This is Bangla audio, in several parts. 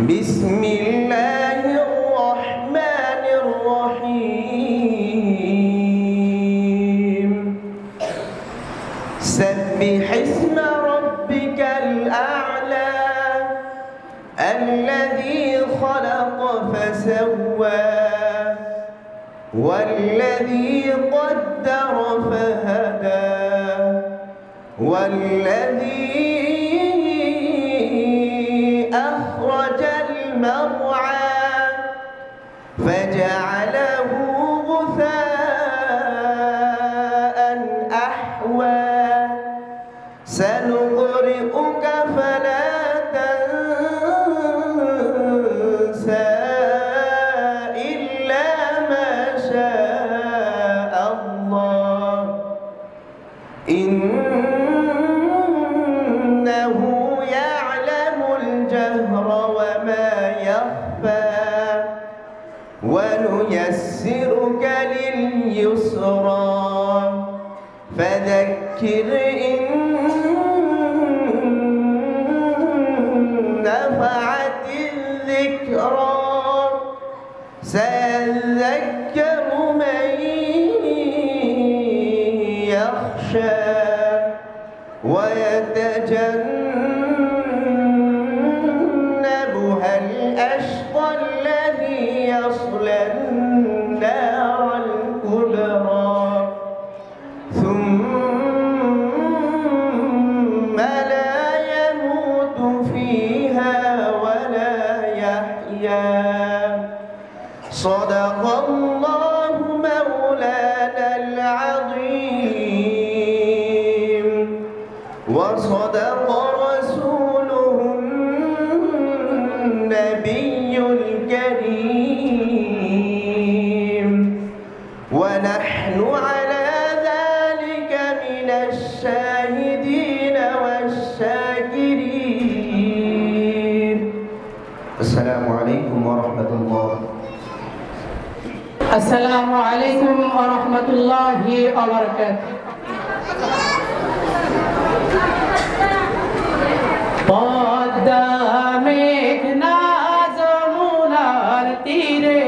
بسم الله الرحمن الرحيم سبح اسم ربك الأعلى الذي خلق فسوى والذي قدر فهدى والذي أخرج المرعى فجعله غثاء أحوى سنقرئك فلا تنسى إلا ما شاء الله إنه يعلم الجهر وما يخفى ونيسرك لليسرى فذكر إن نفعت الذكرى سيذكر من يخشى ويتجنبها الأشقى الذي يصلى النار الكبرى ثم لا يموت فيها ولا يحيا صدق الله مولانا العظيم وصدق رسوله النبي الكريم ونحن على ذلك من الشاهدين والشاكرين السلام عليكم ورحمة الله আসসালামু আলাইকুম ওয়া রাহমাতুল্লাহি ওয়া বারাকাতুহু পদ্মা মেঘনা যমুনার তীরে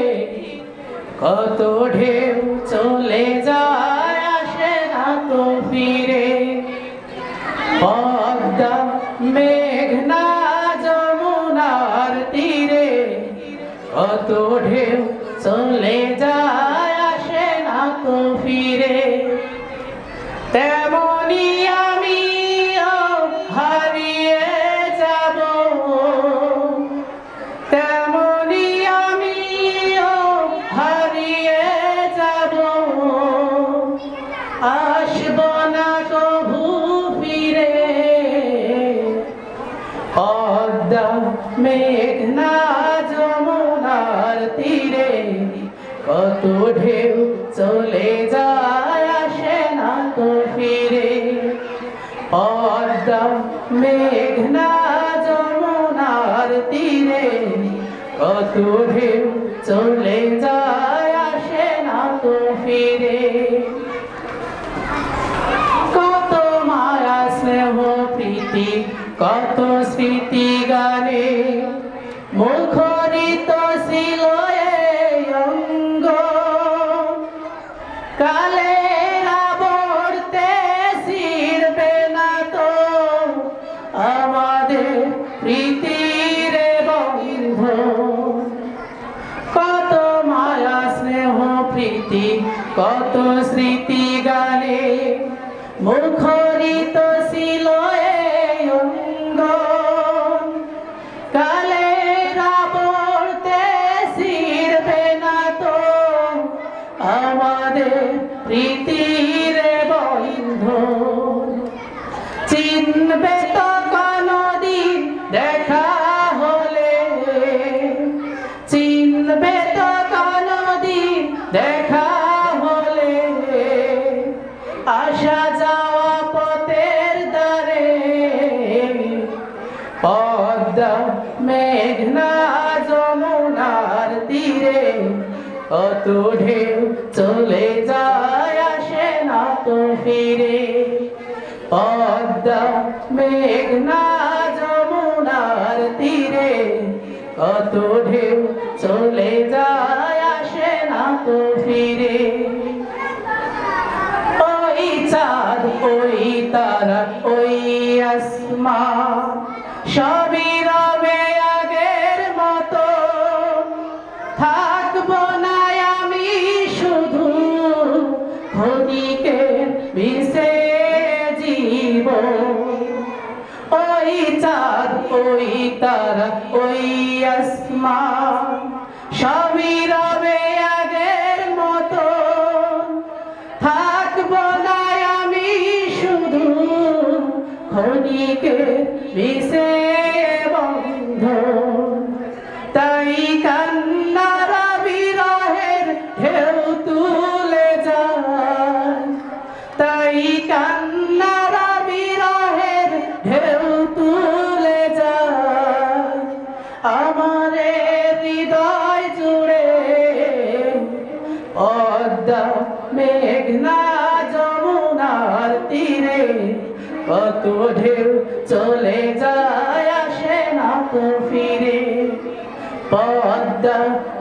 কত ঢেউ চলে যায় আসে না তো ফিরে পদ্মা মেঘনা যমুনার তীরে কত ঢেউ চলে যায় আসে না তো ফিরে তেমনি আমিও হারিয়ে যাব তেমনি আমিও হারিয়ে যাব আসব না কভু ফিরে পদ্মা মেঘনা যমুনার তীরে কত ঢেউ চলে যায় আসে না তো ফিরে পদ্মা মেঘনা যমুনার তীরে কত ঢেউ চলে যায় আসে না তো ফিরে কত মায়া স্নেহ প্রীতি কত স্মৃতি গানে মুখরিত ছিল এই অঙ্গ কালের আবর্তে ছিড়বে না তো আমাদের প্রীতির বন্ধন কত মায়া স্নেহ প্রীতি কত স্মৃতি গানে মুখরিত ছিল এই অঙ্গ কালের আবর্তে ছিড়বে না তো আমাদের প্রীতির বন্ধন চিনবে তো কোনদিন দেখা হলে চিনবে তো কোনদিন দেখা হলে আসা যাওয়া পথের দ্বারে পদ্মা মেঘনা যমুনার তীরে কত ঢেউ চলে যায় আসে না তো ফিরে পদ্মা মেঘনা যমুনার তীরে কত ঢেউ চলে যায় আসে না তো ফিরে। ওই চাঁদ ওই তারা ওই আসমান সবই রবে আগের মতো, থাকবো না আমি শুধু ক্ষণিকের মিশে জীবন। ওই চাঁদ ওই তারা ওই আসমান সবই রবে আগের মতো, থাকবো না আমি শুধু ক্ষণিকের মিশে বন্ধন। তাই কান্নার বিরহের ঢেউ তুলে যায়, তাই কান্নার বিরহের ঢেউ তুলে যায় আমার হৃদয় জুড়ে। পদ্মা মেঘনা যমুনার তীরে কত ঢেউ চলে যায় আসে না তো ফিরে। পদ্মা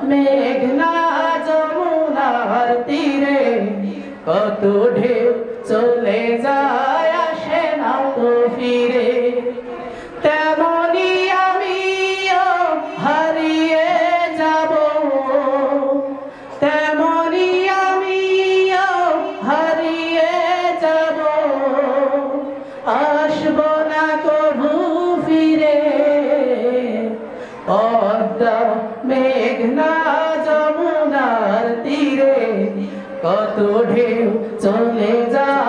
মেঘনা যমুনার তীরে কত ঢেউ চলে যায় আসে না তো ফিরে। তেমনি আমিও হারিয়ে যাব, তেমনি আমিও হারিয়ে যাব, আসবো না কভু ফিরে। পদ্মা মেঘনা যমুনার তীরে কত ঢেউ চলে যায়